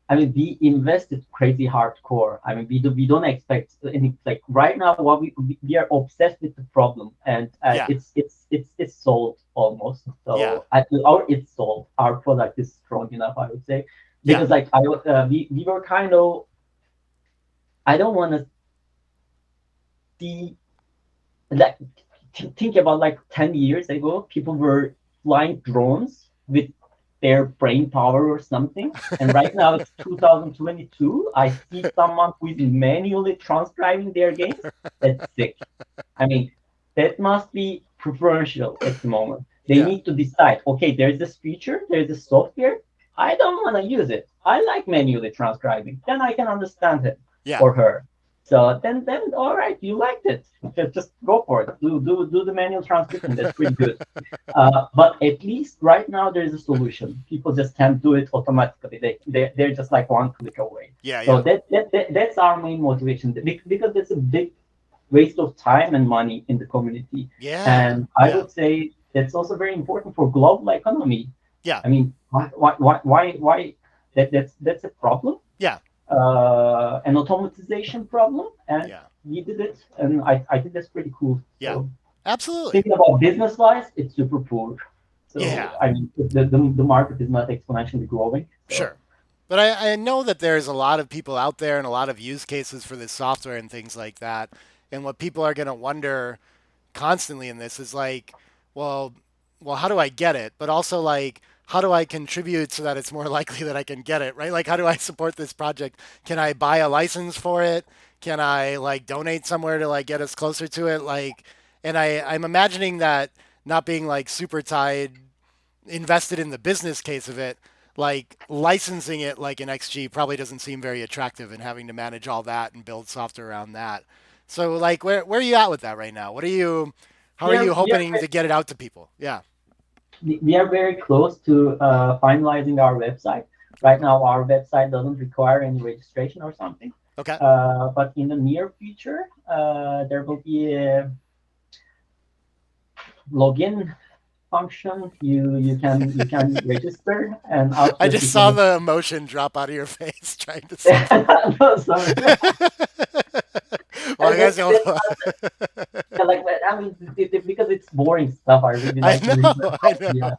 I mean, we invested crazy hardcore. I mean, we don't expect any like right now. What we are obsessed with the problem, and yeah, it's solved almost. yeah, So it's solved. Our product is strong enough, I would say, yeah, because like we were kind of. I don't want to see like think about like 10 years ago, people were flying drones with their brain power or something. And right now it's 2022. I see someone who is manually transcribing their games. That's sick. I mean, that must be preferential at the moment. They yeah, need to decide, okay, there's this feature, there's this software. I don't want to use it. I like manually transcribing. Then I can understand him yeah, or her. So then all right, you liked it. Just go for it. Do the manual transcription. That's pretty good. But at least right now there is a solution. People just can't do it automatically. They're just like one click away. yeah, So yeah, that's our main motivation because it's a big waste of time and money in the community. yeah, And I yeah, would say that's also very important for global economy. yeah, I mean, why that's a problem, yeah, an automatization problem, and yeah, we did it, and I think that's pretty cool. yeah. So Absolutely. thinking about business wise, it's super poor. So Yeah, I mean, the market is not exponentially growing. So sure. But I know that there's a lot of people out there and a lot of use cases for this software and things like that. And what people are going to wonder constantly in this is like, well, how do I get it? But also like, how do I contribute so that it's more likely that I can get it, right? Like, how do I support this project? Can I buy a license for it? Can I like donate somewhere to like get us closer to it? Like, and I'm imagining that not being like super tied, invested in the business case of it, like licensing it like an XG probably doesn't seem very attractive and having to manage all that and build software around that. So like where are you at with that right now? What are you how are we you are we are hoping to get it out to people? Yeah. we are very close to finalizing our website. Right now, our website doesn't require any registration or something. Okay. But in the near future, there will be a login function. You can register, and I after just saw people. the emotion drop out of your face trying to say that. No, sorry. Well, I That's, guess you'll that's yeah, like I mean, because it's boring stuff. I really I like to read. know, I Yeah. know.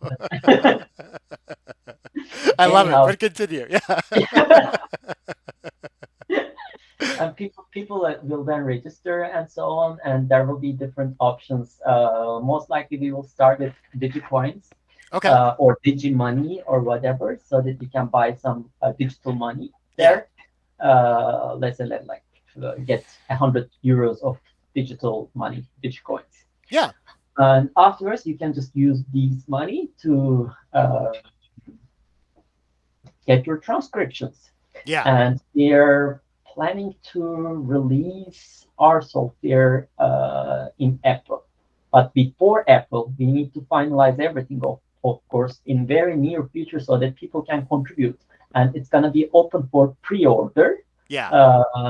But I love it, anyhow, but continue. Yeah. and people will then register and so on, and there will be different options. Most likely, we will start with DigiCoins Okay. or DigiMoney or whatever, so that you can buy some digital money Yeah. there. Let's say like get 100 euros of digital money, DigiCoins. Yeah. And afterwards, you can just use these money to get your transcriptions. Yeah. And we're planning to release our software in April. But before April, we need to finalize everything of course, in very near future so that people can contribute. And it's going to be open for pre-order, Yeah.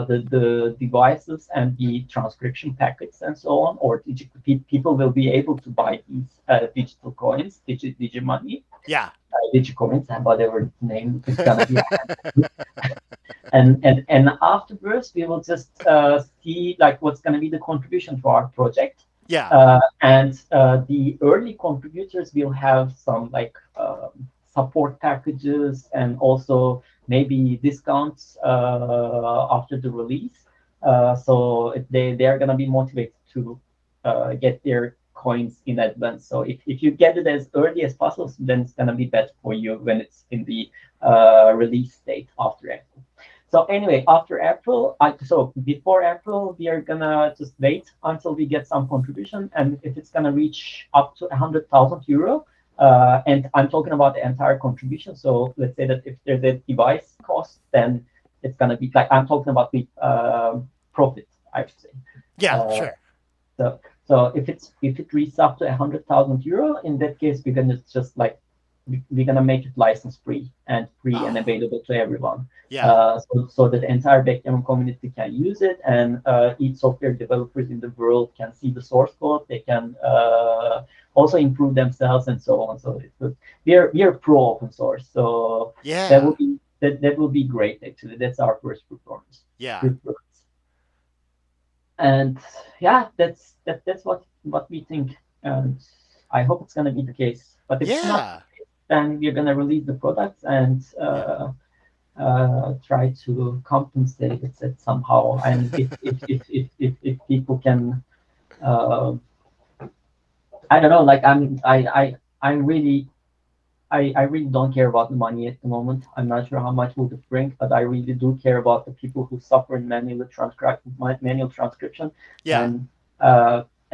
the devices and the transcription packets and so on, or people will be able to buy these digital coins, digimoney, Yeah. digicoins, and whatever name it's going to be. And afterwards we will just see like what's going to be the contribution to our project, Yeah. and the early contributors will have some like support packages and also maybe discounts after the release, so they are going to be motivated to get their coins in advance. So if you get it as early as possible, then it's going to be better for you when it's in the release date after April. So anyway, after April, so before April, we are gonna just wait until we get some contribution, and if it's gonna reach up to 100,000 euro, and I'm talking about the entire contribution. So let's say that if there's a device cost, then it's gonna be like I'm talking about the profit, I should say. Yeah. Uh, Sure. so so if it reaches up to 100,000 euro, in that case we're gonna just like we're gonna make it license free and free and Oh. available to everyone, Yeah. so that the entire backend community can use it, and each software developers in the world can see the source code. They can also improve themselves and so on. So we are pro open source. So Yeah. that will be great. Actually, that's our first performance. Yeah. Preference. And yeah, that's what we think, and I hope it's gonna be the case. But if it's not, Yeah. then we're gonna release the products and Yeah. try to compensate it somehow. And if people can, uh, I don't know, like I'm really. I really don't care about the money at the moment. I'm not sure how much will it bring, but I really do care about the people who suffer in manual transcription. Yeah. And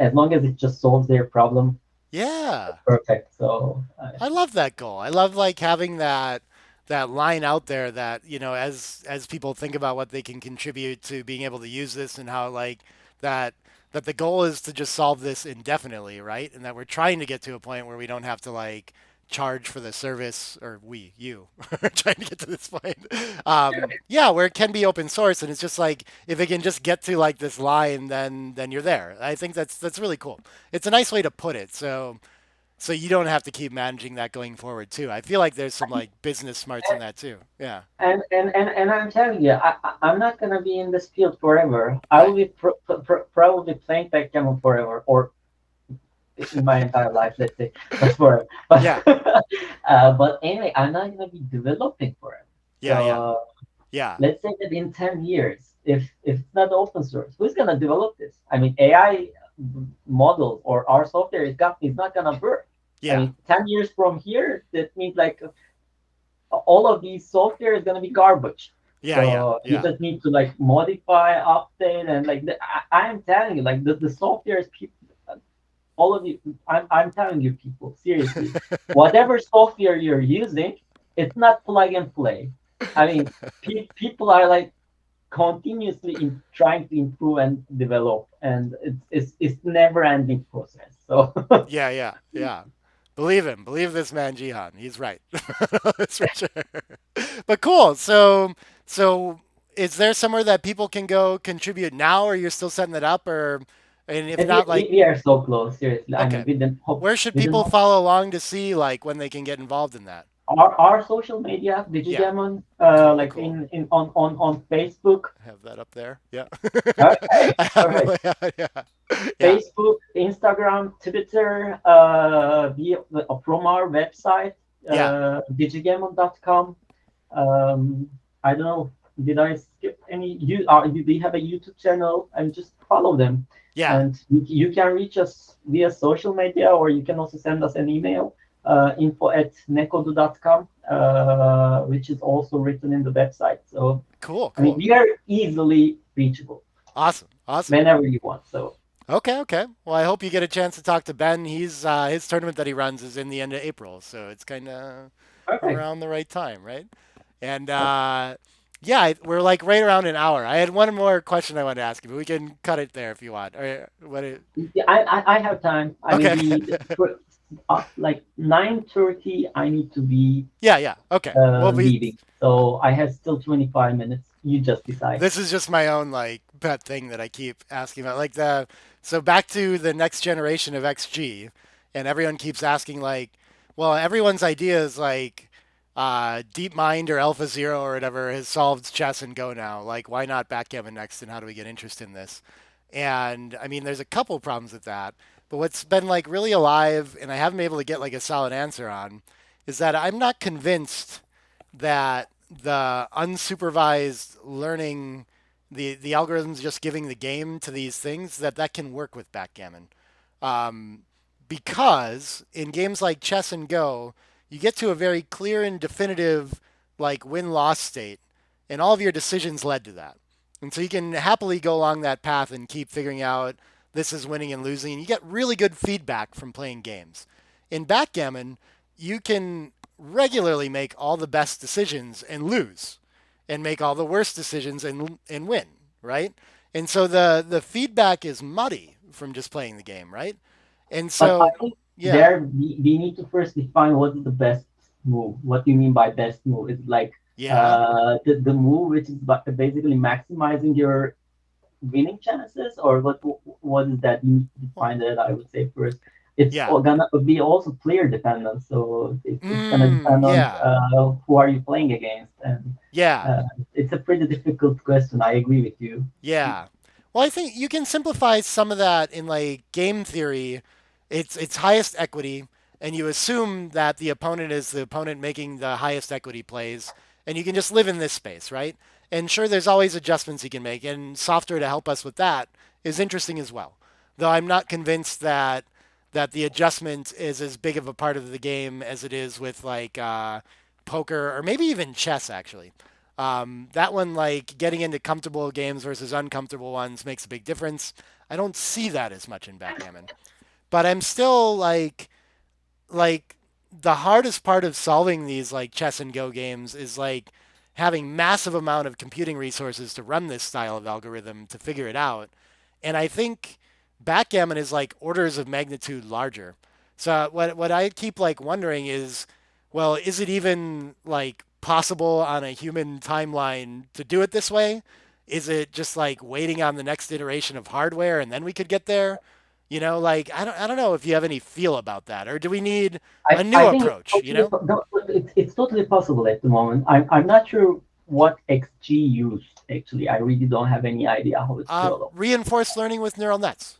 as long as it just solves their problem, Yeah. perfect. So I love that goal. I love like having that line out there that, as people think about what they can contribute to being able to use this and how like that that the goal is to just solve this indefinitely, right? And that we're trying to get to a point where we don't have to like charge for the service, or you are trying to get to this point. Yeah, where it can be open source and it's just like if it can just get to like this line, then you're there. I think that's really cool. It's a nice way to put it. So you don't have to keep managing that going forward too. I feel like there's some like business smarts in that too. Yeah. and I'm telling you, I'm not gonna be in this field forever. I will Right. be probably playing backgammon forever, or in my entire life, let's say, not forever. But Yeah. but anyway, I'm not gonna be developing forever. Yeah. Yeah. So Yeah. let's say that in 10 years, if it's not open source, who's gonna develop this? I mean, AI model or our software is not gonna work. I Yeah. mean, 10 years from here, that means like all of these software is gonna be garbage. Yeah. Yeah. So you Yeah. just need to like modify, update, and like I am telling you, like the software is people, all of you, I'm telling you, people, seriously, whatever software you're using, it's not plug and play. I mean, people are like continuously trying to improve and develop, and it's never ending process. So Yeah. Yeah. Yeah. Believe him. Believe this man, Jihan. He's right. That's for sure. But cool. So is there somewhere that people can go contribute now, or you're still setting it up, or and if and not, like, we are so close, seriously. I mean, okay, where should within people follow along to see like when they can get involved in that? our social media, Yeah. DigiGammon, Cool. like Cool. in on Facebook. Have that up there. Yeah. Okay, I have it. perfect. Yeah. Yeah. Facebook, Instagram, Twitter, from our website, Yeah. digigammon.com. I don't know, did I skip any? Do they have a YouTube channel? And just follow them. Yeah. And you can reach us via social media, or you can also send us an email, info@nekodu.com, which is also written in the website. So, Cool. I mean, Cool. we are easily reachable Awesome. Awesome. whenever you want. So, Okay. Okay. Well, I hope you get a chance to talk to Ben. He's his tournament that he runs is in the end of April, so it's kind of perfect. around the right time, right? And yeah, we're like right around an hour. I had one more question I wanted to ask you, but we can cut it there if you want. Or what? Yeah, I have time. I mean, Okay. like 9:30, I need to be Yeah, yeah. Okay. Well, leaving. So I have still 25 minutes. You just decide. this is just my own like pet thing that I keep asking about. Like the so back to the next generation of XG, and everyone keeps asking like, well, everyone's idea is like DeepMind or AlphaZero or whatever has solved chess and Go now. Like, why not backgammon next? And how do we get interest in this? And I mean, there's a couple problems with that. But what's been like really alive, and I haven't been able to get like a solid answer on, is that I'm not convinced that the unsupervised learning, the algorithms just giving the game to these things, that can work with backgammon. Um, because in games like chess and Go, you get to a very clear and definitive like win-loss state, and all of your decisions led to that. And so you can happily go along that path and keep figuring out this is winning and losing, and you get really good feedback from playing games. In backgammon, you can regularly make all the best decisions and lose, and make all the worst decisions and win, right? And so the feedback is muddy from just playing the game, right? And But I so think yeah, there we need to first define what is the best move. What do you mean by best move? Is like yeah, the move which is basically maximizing your winning chances, or what is that? You need to define that. I would say first. It's yeah, gonna be also player dependent, so it's gonna depend on yeah, who are you playing against, and yeah. uh, it's a pretty difficult question. I agree with you. Yeah. Well, I think you can simplify some of that in like game theory. It's highest equity, and you assume that the opponent is the opponent making the highest equity plays, and you can just live in this space, right? And sure, there's always adjustments you can make, and software to help us with that is interesting as well. Though I'm not convinced that the adjustment is as big of a part of the game as it is with like poker or maybe even chess, actually. That one, like getting into comfortable games versus uncomfortable ones, makes a big difference. I don't see that as much in backgammon, but I'm still like the hardest part of solving these like chess and go games is like having massive amount of computing resources to run this style of algorithm to figure it out. And I think backgammon is like orders of magnitude larger. So what I keep like wondering is, well, is it even like possible on a human timeline to do it this way? Is it just like waiting on the next iteration of hardware and then we could get there? Like I don't know if you have any feel about that, or do we need a new I think it's approach? totally it's totally possible at the moment. I'm not sure what XG used actually. I really don't have any idea how it's developed. Reinforced learning with neural nets.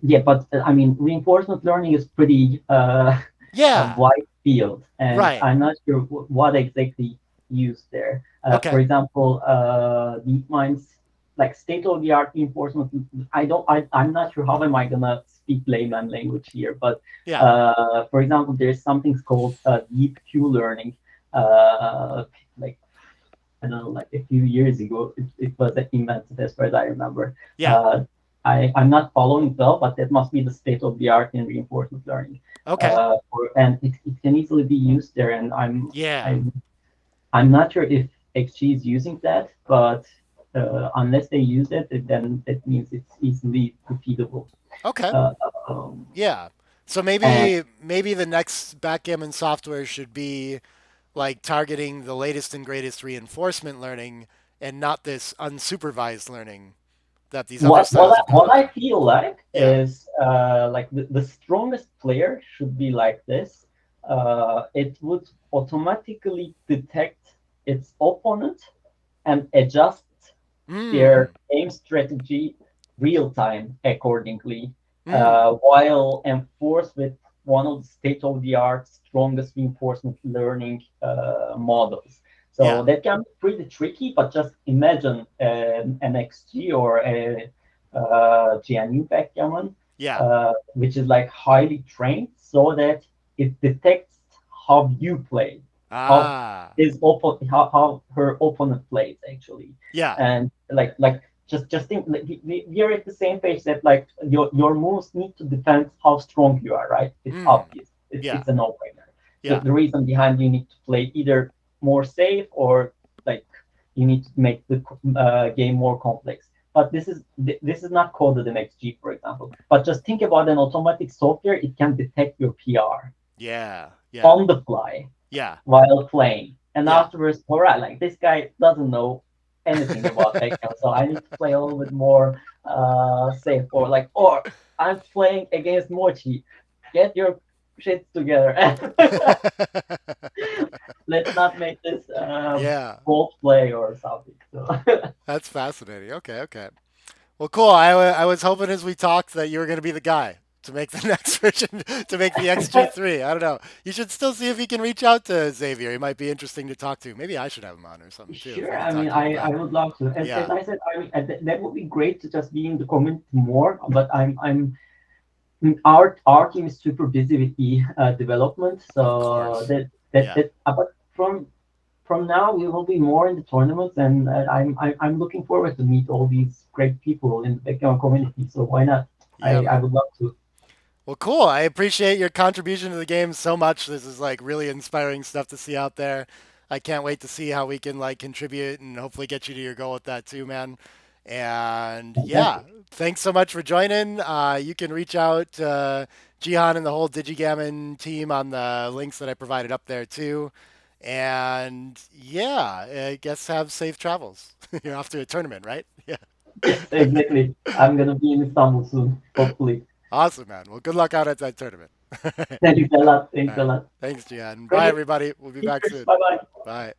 Yeah, but I mean, reinforcement learning is pretty a Yeah. wide field, and Right. I'm not sure what exactly used there. For Okay. example, DeepMind's like state-of-the-art reinforcement. I'm not sure how am I gonna speak layman language here, but Yeah. for example, there's something called deep Q learning. Like I don't know, like a few years ago, it was invented as far as I remember. Yeah. Uh, I'm not following well, but that must be the state of the art in reinforcement learning. Okay. And it can easily be used there. And Yeah. I'm, I'm not sure if XG is using that, but unless they use it, then that means it's easily repeatable. Okay. Uh, um, Yeah. So and maybe the next backgammon software should be like targeting the latest and greatest reinforcement learning and not this unsupervised learning that these other styles have gone what I after. feel like Yeah. is like the strongest player should be like this. It would automatically detect its opponent and adjust their Mm. game strategy real time accordingly, Mm. while enforced with one of the state of the art strongest reinforcement learning models. So Yeah. that can be pretty tricky, but just imagine an XG or a GNU backgammon, Yeah. which is like highly trained so that it detects how you play, how Ah. how her opponent plays actually, Yeah. and just think like, we are at the same page that like your moves need to defend how strong you are, right? It's Mm. obvious. Yeah. It's a no-brainer. Yeah. The reason behind you need to play either more safe or like you need to make the game more complex. but this is not coded in XG, for example. But just think about an automatic software; it can detect your PR Yeah. Yeah. on the fly Yeah. while playing, and Yeah. afterwards, all right, like this guy doesn't know anything about backgammon, so I need to play a little bit more safe, or I'm playing against Mochi. Get your shit together. Let's not make this Yeah. bold play or something. So That's fascinating. Okay. Okay. Well, cool. I was hoping as we talked that you were going to be the guy to make the next version, to make the XG3. I don't know. You should still see if you can reach out to Xavier. He might be interesting to talk to. Maybe I should have him on or something too if sure, we can I talk mean, to him I about. would love to. As Yeah, I said, I mean, that would be great to just be in the community more. But our team is super busy with the development, of so course. Yeah, but from now we will be more in the tournaments, and I'm looking forward to meet all these great people in the background community. So why not? yeah, I man. would love to. Well, cool. I appreciate your contribution to the game so much. This is like really inspiring stuff to see out there. I can't wait to see how we can like contribute and hopefully get you to your goal with that too, man. And yeah, Fantastic. thanks so much for joining. You can reach out to Jihan and the whole DigiGammon team on the links that I provided up there too. And yeah, I guess have safe travels. You're off to a tournament, right? Yeah. Yes, exactly. I'm gonna be in Istanbul soon, hopefully. Awesome, man. Well, good luck out at that tournament. All Thanks a lot. Thanks a right. lot. Thanks, Gian. Bye, Great. everybody. We'll be back Cheers. soon. Bye bye. Bye.